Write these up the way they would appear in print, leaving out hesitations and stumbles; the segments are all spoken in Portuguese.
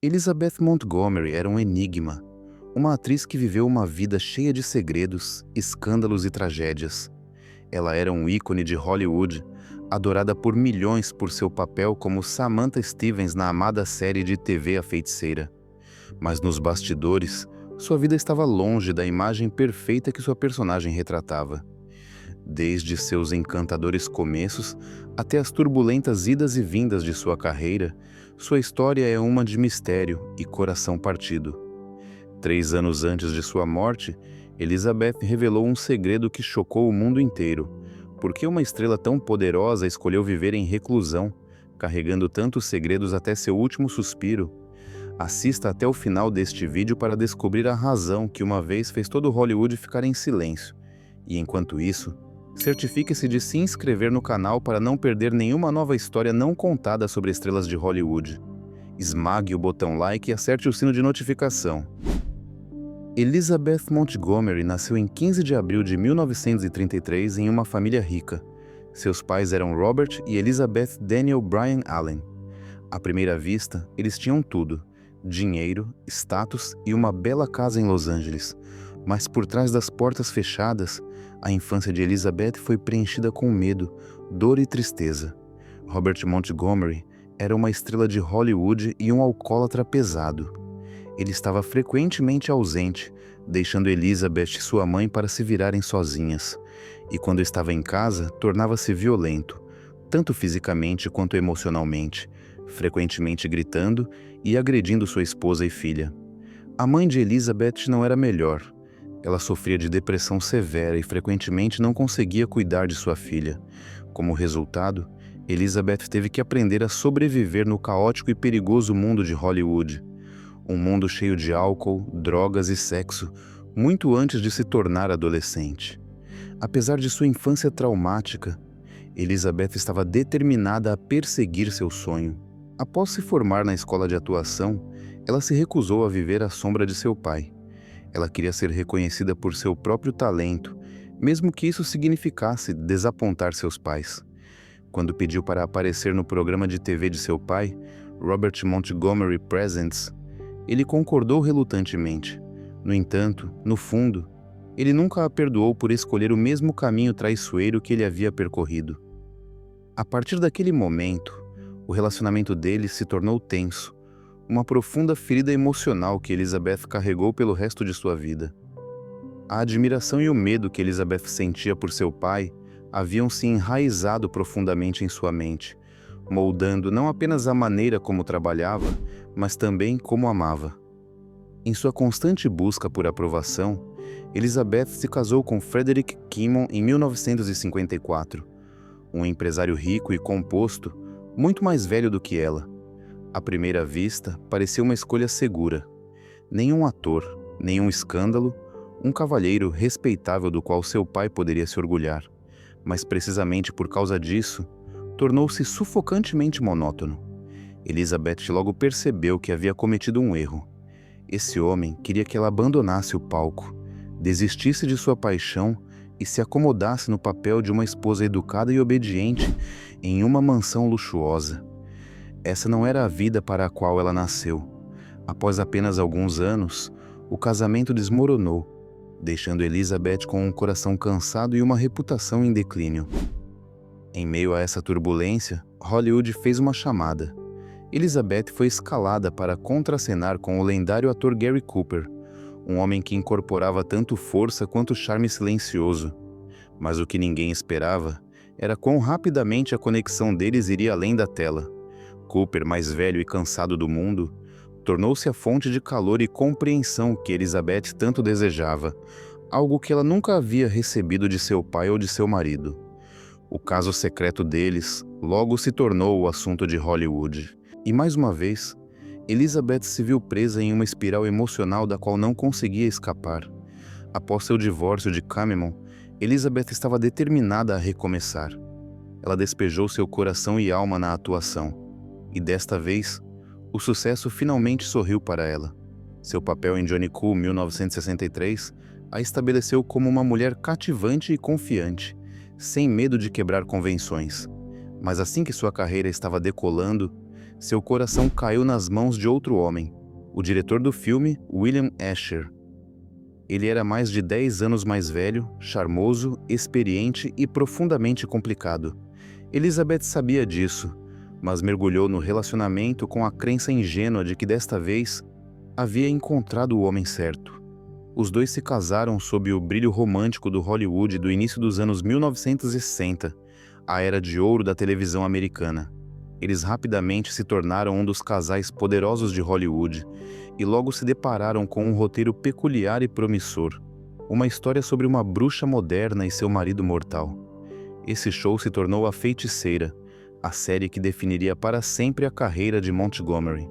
Elizabeth Montgomery era um enigma, uma atriz que viveu uma vida cheia de segredos, escândalos e tragédias. Ela era um ícone de Hollywood, adorada por milhões por seu papel como Samantha Stevens na amada série de TV A Feiticeira. Mas nos bastidores, sua vida estava longe da imagem perfeita que sua personagem retratava. Desde seus encantadores começos até as turbulentas idas e vindas de sua carreira, sua história é uma de mistério e coração partido. 3 anos antes de sua morte, Elizabeth revelou um segredo que chocou o mundo inteiro. Por que uma estrela tão poderosa escolheu viver em reclusão, carregando tantos segredos até seu último suspiro? Assista até o final deste vídeo para descobrir a razão que uma vez fez todo Hollywood ficar em silêncio. E enquanto isso, certifique-se de se inscrever no canal para não perder nenhuma nova história não contada sobre estrelas de Hollywood. Esmague o botão like e acerte o sino de notificação. Elizabeth Montgomery nasceu em 15 de abril de 1933 em uma família rica. Seus pais eram Robert e Elizabeth Daniel Bryan Allen. À primeira vista, eles tinham tudo: dinheiro, status e uma bela casa em Los Angeles. Mas por trás das portas fechadas, a infância de Elizabeth foi preenchida com medo, dor e tristeza. Robert Montgomery era uma estrela de Hollywood e um alcoólatra pesado. Ele estava frequentemente ausente, deixando Elizabeth e sua mãe para se virarem sozinhas. E quando estava em casa, tornava-se violento, tanto fisicamente quanto emocionalmente, frequentemente gritando e agredindo sua esposa e filha. A mãe de Elizabeth não era melhor. Ela sofria de depressão severa e frequentemente não conseguia cuidar de sua filha. Como resultado, Elizabeth teve que aprender a sobreviver no caótico e perigoso mundo de Hollywood. Um mundo cheio de álcool, drogas e sexo, muito antes de se tornar adolescente. Apesar de sua infância traumática, Elizabeth estava determinada a perseguir seu sonho. Após se formar na escola de atuação, ela se recusou a viver à sombra de seu pai. Ela queria ser reconhecida por seu próprio talento, mesmo que isso significasse desapontar seus pais. Quando pediu para aparecer no programa de TV de seu pai, Robert Montgomery Presents, ele concordou relutantemente. No entanto, no fundo, ele nunca a perdoou por escolher o mesmo caminho traiçoeiro que ele havia percorrido. A partir daquele momento, o relacionamento deles se tornou tenso, uma profunda ferida emocional que Elizabeth carregou pelo resto de sua vida. A admiração e o medo que Elizabeth sentia por seu pai haviam se enraizado profundamente em sua mente, moldando não apenas a maneira como trabalhava, mas também como amava. Em sua constante busca por aprovação, Elizabeth se casou com Frederick Kimmon em 1954, um empresário rico e composto, muito mais velho do que ela. À primeira vista, parecia uma escolha segura. Nenhum ator, nenhum escândalo, um cavalheiro respeitável do qual seu pai poderia se orgulhar. Mas precisamente por causa disso, tornou-se sufocantemente monótono. Elizabeth logo percebeu que havia cometido um erro. Esse homem queria que ela abandonasse o palco, desistisse de sua paixão e se acomodasse no papel de uma esposa educada e obediente em uma mansão luxuosa. Essa não era a vida para a qual ela nasceu. Após apenas alguns anos, o casamento desmoronou, deixando Elizabeth com um coração cansado e uma reputação em declínio. Em meio a essa turbulência, Hollywood fez uma chamada. Elizabeth foi escalada para contracenar com o lendário ator Gary Cooper, um homem que incorporava tanto força quanto charme silencioso. Mas o que ninguém esperava era quão rapidamente a conexão deles iria além da tela. Cooper, mais velho e cansado do mundo, tornou-se a fonte de calor e compreensão que Elizabeth tanto desejava, algo que ela nunca havia recebido de seu pai ou de seu marido. O caso secreto deles logo se tornou o assunto de Hollywood. E mais uma vez, Elizabeth se viu presa em uma espiral emocional da qual não conseguia escapar. Após seu divórcio de Cameron, Elizabeth estava determinada a recomeçar. Ela despejou seu coração e alma na atuação. E desta vez, o sucesso finalmente sorriu para ela. Seu papel em Johnny Cool 1963 a estabeleceu como uma mulher cativante e confiante, sem medo de quebrar convenções. Mas assim que sua carreira estava decolando, seu coração caiu nas mãos de outro homem, o diretor do filme, William Asher. Ele era mais de 10 anos mais velho, charmoso, experiente e profundamente complicado. Elizabeth sabia disso, mas mergulhou no relacionamento com a crença ingênua de que desta vez havia encontrado o homem certo. Os dois se casaram sob o brilho romântico do Hollywood do início dos anos 1960, a era de ouro da televisão americana. Eles rapidamente se tornaram um dos casais poderosos de Hollywood e logo se depararam com um roteiro peculiar e promissor, uma história sobre uma bruxa moderna e seu marido mortal. Esse show se tornou A Feiticeira, a série que definiria para sempre a carreira de Montgomery.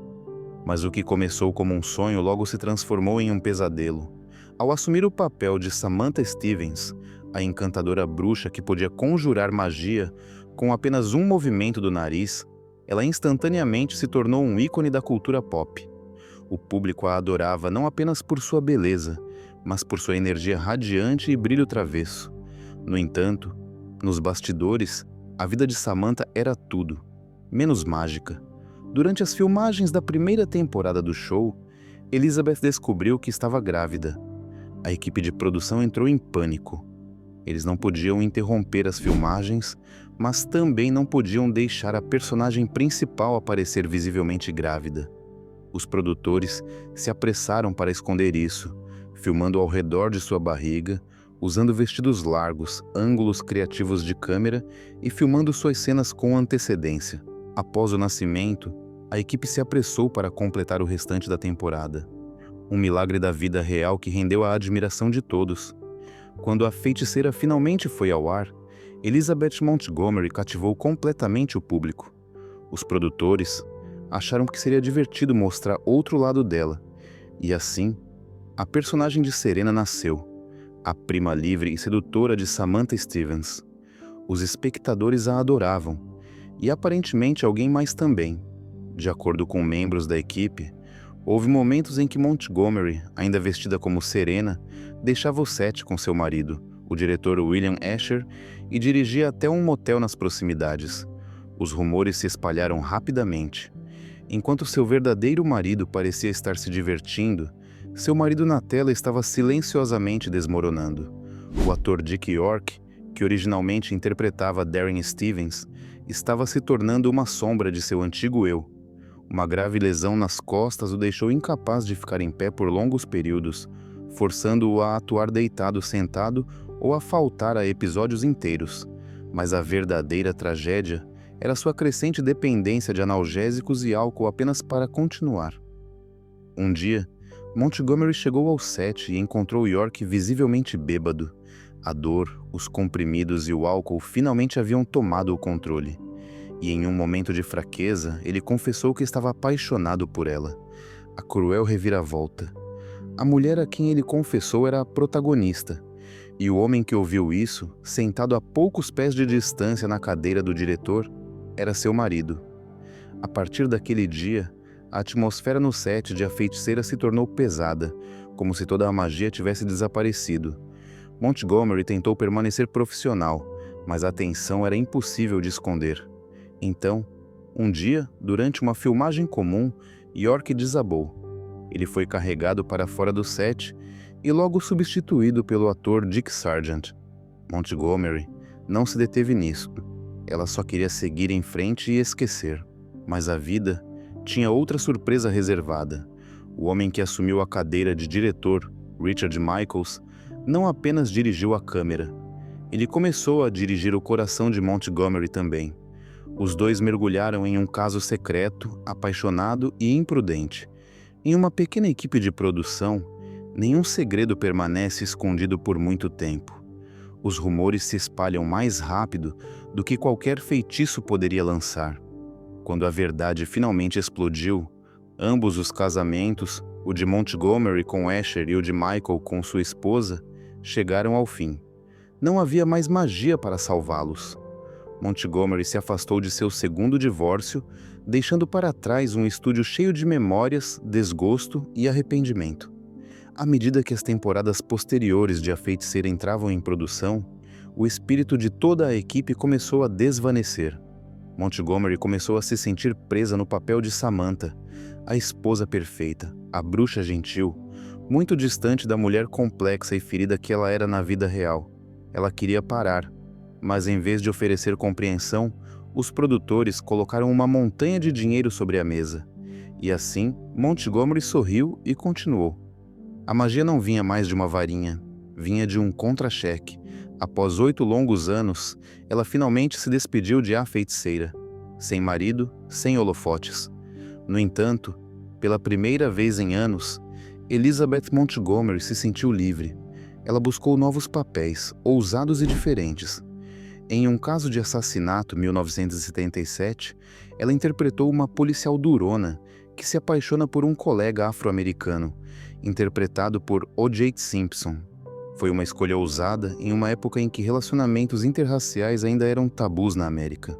Mas o que começou como um sonho logo se transformou em um pesadelo. Ao assumir o papel de Samantha Stevens, a encantadora bruxa que podia conjurar magia com apenas um movimento do nariz, ela instantaneamente se tornou um ícone da cultura pop. O público a adorava não apenas por sua beleza, mas por sua energia radiante e brilho travesso. No entanto, nos bastidores, a vida de Samantha era tudo, menos mágica. Durante as filmagens da primeira temporada do show, Elizabeth descobriu que estava grávida. A equipe de produção entrou em pânico. Eles não podiam interromper as filmagens, mas também não podiam deixar a personagem principal aparecer visivelmente grávida. Os produtores se apressaram para esconder isso, filmando ao redor de sua barriga, usando vestidos largos, ângulos criativos de câmera e filmando suas cenas com antecedência. Após o nascimento, a equipe se apressou para completar o restante da temporada. Um milagre da vida real que rendeu a admiração de todos. Quando A Feiticeira finalmente foi ao ar, Elizabeth Montgomery cativou completamente o público. Os produtores acharam que seria divertido mostrar outro lado dela, e assim, a personagem de Serena nasceu, a prima livre e sedutora de Samantha Stevens. Os espectadores a adoravam, e aparentemente alguém mais também. De acordo com membros da equipe, houve momentos em que Montgomery, ainda vestida como Serena, deixava o set com seu marido, o diretor William Asher, e dirigia até um motel nas proximidades. Os rumores se espalharam rapidamente. Enquanto seu verdadeiro marido parecia estar se divertindo, seu marido na tela estava silenciosamente desmoronando. O ator Dick York, que originalmente interpretava Darren Stevens, estava se tornando uma sombra de seu antigo eu. Uma grave lesão nas costas o deixou incapaz de ficar em pé por longos períodos, forçando-o a atuar deitado sentado ou a faltar a episódios inteiros. Mas a verdadeira tragédia era sua crescente dependência de analgésicos e álcool apenas para continuar. Um dia, Montgomery chegou ao set e encontrou York visivelmente bêbado. A dor, os comprimidos e o álcool finalmente haviam tomado o controle. E em um momento de fraqueza, ele confessou que estava apaixonado por ela. A cruel reviravolta. A mulher a quem ele confessou era a protagonista. E o homem que ouviu isso, sentado a poucos pés de distância na cadeira do diretor, era seu marido. A partir daquele dia, a atmosfera no set de A Feiticeira se tornou pesada, como se toda a magia tivesse desaparecido. Montgomery tentou permanecer profissional, mas a tensão era impossível de esconder. Então, um dia, durante uma filmagem comum, York desabou. Ele foi carregado para fora do set e logo substituído pelo ator Dick Sargent. Montgomery não se deteve nisso. Ela só queria seguir em frente e esquecer. Mas a vida tinha outra surpresa reservada. O homem que assumiu a cadeira de diretor, Richard Michaels, não apenas dirigiu a câmera. Ele começou a dirigir o coração de Montgomery também. Os dois mergulharam em um caso secreto, apaixonado e imprudente. Em uma pequena equipe de produção, nenhum segredo permanece escondido por muito tempo. Os rumores se espalham mais rápido do que qualquer feitiço poderia lançar. Quando a verdade finalmente explodiu, ambos os casamentos, o de Montgomery com Asher e o de Michael com sua esposa, chegaram ao fim. Não havia mais magia para salvá-los. Montgomery se afastou de seu segundo divórcio, deixando para trás um estúdio cheio de memórias, desgosto e arrependimento. À medida que as temporadas posteriores de A Feiticeira entravam em produção, o espírito de toda a equipe começou a desvanecer. Montgomery começou a se sentir presa no papel de Samantha, a esposa perfeita, a bruxa gentil, muito distante da mulher complexa e ferida que ela era na vida real. Ela queria parar, mas em vez de oferecer compreensão, os produtores colocaram uma montanha de dinheiro sobre a mesa. E assim, Montgomery sorriu e continuou. A magia não vinha mais de uma varinha, vinha de um contra-cheque. Após 8 longos anos, ela finalmente se despediu de A Feiticeira, sem marido, sem holofotes. No entanto, pela primeira vez em anos, Elizabeth Montgomery se sentiu livre. Ela buscou novos papéis, ousados e diferentes. Em Um Caso de Assassinato, 1977, ela interpretou uma policial durona que se apaixona por um colega afro-americano, interpretado por O.J. Simpson. Foi uma escolha ousada em uma época em que relacionamentos interraciais ainda eram tabus na América.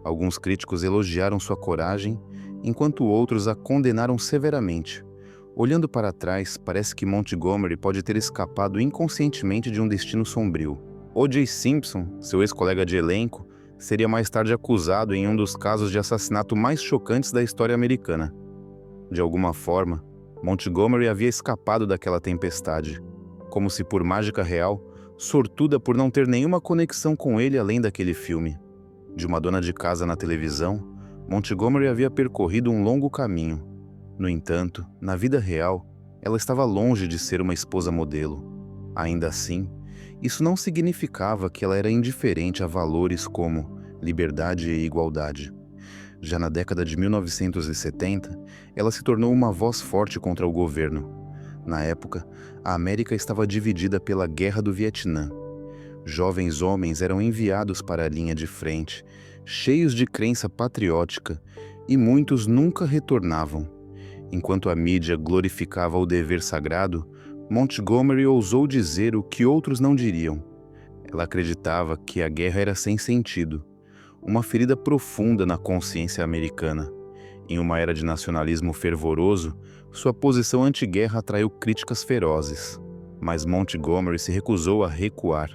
Alguns críticos elogiaram sua coragem, enquanto outros a condenaram severamente. Olhando para trás, parece que Montgomery pode ter escapado inconscientemente de um destino sombrio. O.J. Simpson, seu ex-colega de elenco, seria mais tarde acusado em um dos casos de assassinato mais chocantes da história americana. De alguma forma, Montgomery havia escapado daquela tempestade, como se por mágica real, sortuda por não ter nenhuma conexão com ele além daquele filme. De uma dona de casa na televisão, Montgomery havia percorrido um longo caminho. No entanto, na vida real, ela estava longe de ser uma esposa modelo. Ainda assim, isso não significava que ela era indiferente a valores como liberdade e igualdade. Já na década de 1970, ela se tornou uma voz forte contra o governo. Na época, a América estava dividida pela Guerra do Vietnã. Jovens homens eram enviados para a linha de frente, cheios de crença patriótica, e muitos nunca retornavam. Enquanto a mídia glorificava o dever sagrado, Montgomery ousou dizer o que outros não diriam. Ela acreditava que a guerra era sem sentido, uma ferida profunda na consciência americana. Em uma era de nacionalismo fervoroso, sua posição anti-guerra atraiu críticas ferozes. Mas Montgomery se recusou a recuar.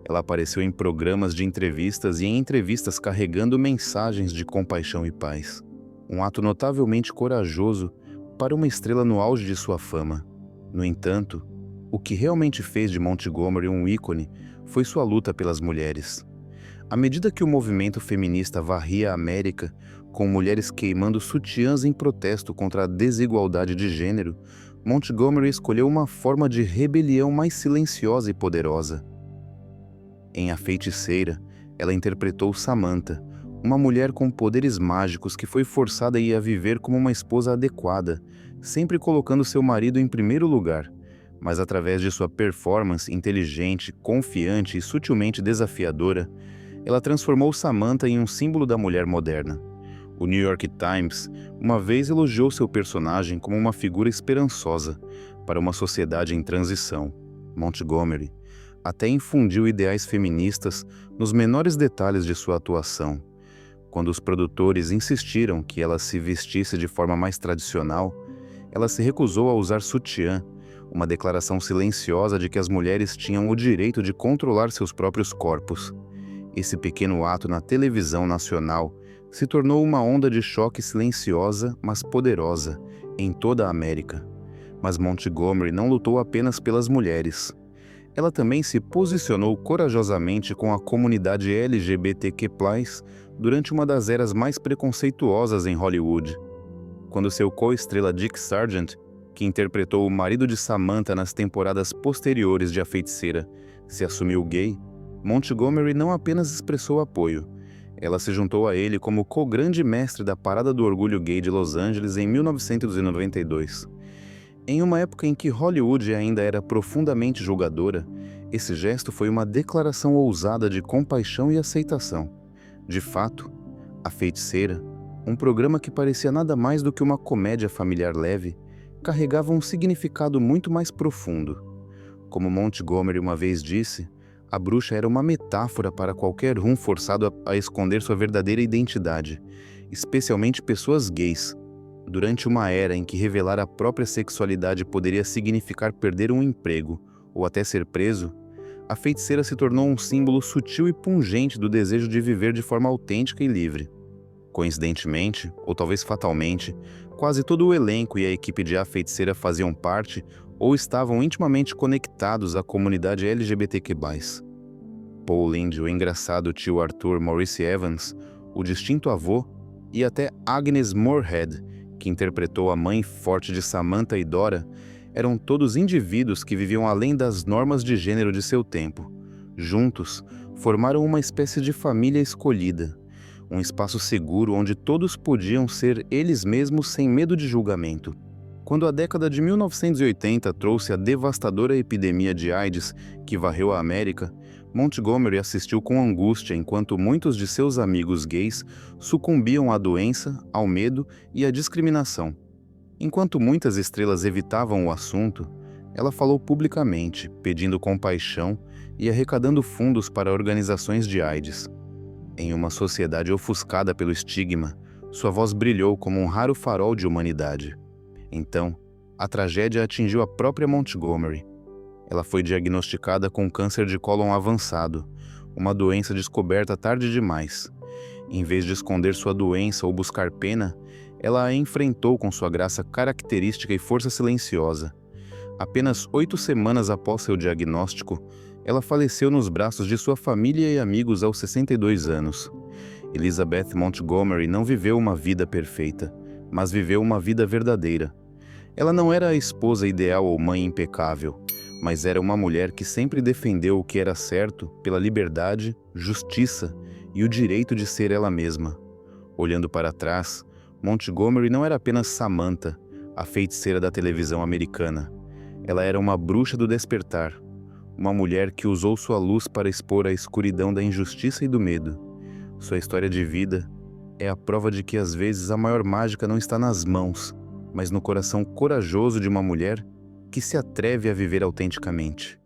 Ela apareceu em programas de entrevistas e em entrevistas carregando mensagens de compaixão e paz. Um ato notavelmente corajoso para uma estrela no auge de sua fama. No entanto, o que realmente fez de Montgomery um ícone foi sua luta pelas mulheres. À medida que o movimento feminista varria a América, com mulheres queimando sutiãs em protesto contra a desigualdade de gênero, Montgomery escolheu uma forma de rebelião mais silenciosa e poderosa. Em A Feiticeira, ela interpretou Samantha, uma mulher com poderes mágicos que foi forçada a ir a viver como uma esposa adequada, sempre colocando seu marido em primeiro lugar, mas através de sua performance inteligente, confiante e sutilmente desafiadora, ela transformou Samantha em um símbolo da mulher moderna. O New York Times uma vez elogiou seu personagem como uma figura esperançosa para uma sociedade em transição. Montgomery até infundiu ideais feministas nos menores detalhes de sua atuação. Quando os produtores insistiram que ela se vestisse de forma mais tradicional, ela se recusou a usar sutiã, uma declaração silenciosa de que as mulheres tinham o direito de controlar seus próprios corpos. Esse pequeno ato na televisão nacional se tornou uma onda de choque silenciosa, mas poderosa, em toda a América. Mas Montgomery não lutou apenas pelas mulheres. Ela também se posicionou corajosamente com a comunidade LGBTQ+, durante uma das eras mais preconceituosas em Hollywood. Quando seu co-estrela Dick Sargent, que interpretou o marido de Samantha nas temporadas posteriores de A Feiticeira, se assumiu gay, Montgomery não apenas expressou apoio, ela se juntou a ele como co-grande mestre da Parada do Orgulho Gay de Los Angeles em 1992. Em uma época em que Hollywood ainda era profundamente julgadora, esse gesto foi uma declaração ousada de compaixão e aceitação. De fato, A Feiticeira, um programa que parecia nada mais do que uma comédia familiar leve, carregava um significado muito mais profundo. Como Montgomery uma vez disse, a bruxa era uma metáfora para qualquer um forçado a esconder sua verdadeira identidade, especialmente pessoas gays. Durante uma era em que revelar a própria sexualidade poderia significar perder um emprego ou até ser preso, a feiticeira se tornou um símbolo sutil e pungente do desejo de viver de forma autêntica e livre. Coincidentemente, ou talvez fatalmente, quase todo o elenco e a equipe de A Feiticeira faziam parte ou estavam intimamente conectados à comunidade LGBTQ+. Paul Lynde, o engraçado tio Arthur Maurice Evans, o distinto avô, e até Agnes Moorehead, que interpretou a mãe forte de Samantha e Dora, eram todos indivíduos que viviam além das normas de gênero de seu tempo. Juntos, formaram uma espécie de família escolhida, um espaço seguro onde todos podiam ser eles mesmos sem medo de julgamento. Quando a década de 1980 trouxe a devastadora epidemia de AIDS que varreu a América, Montgomery assistiu com angústia enquanto muitos de seus amigos gays sucumbiam à doença, ao medo e à discriminação. Enquanto muitas estrelas evitavam o assunto, ela falou publicamente, pedindo compaixão e arrecadando fundos para organizações de AIDS. Em uma sociedade ofuscada pelo estigma, sua voz brilhou como um raro farol de humanidade. Então, a tragédia atingiu a própria Montgomery. Ela foi diagnosticada com câncer de cólon avançado, uma doença descoberta tarde demais. Em vez de esconder sua doença ou buscar pena, ela a enfrentou com sua graça característica e força silenciosa. Apenas 8 semanas após seu diagnóstico, ela faleceu nos braços de sua família e amigos aos 62 anos. Elizabeth Montgomery não viveu uma vida perfeita, mas viveu uma vida verdadeira. Ela não era a esposa ideal ou mãe impecável, mas era uma mulher que sempre defendeu o que era certo pela liberdade, justiça e o direito de ser ela mesma. Olhando para trás, Montgomery não era apenas Samantha, a feiticeira da televisão americana. Ela era uma bruxa do despertar, uma mulher que usou sua luz para expor a escuridão da injustiça e do medo. Sua história de vida é a prova de que às vezes a maior mágica não está nas mãos, mas no coração corajoso de uma mulher que se atreve a viver autenticamente.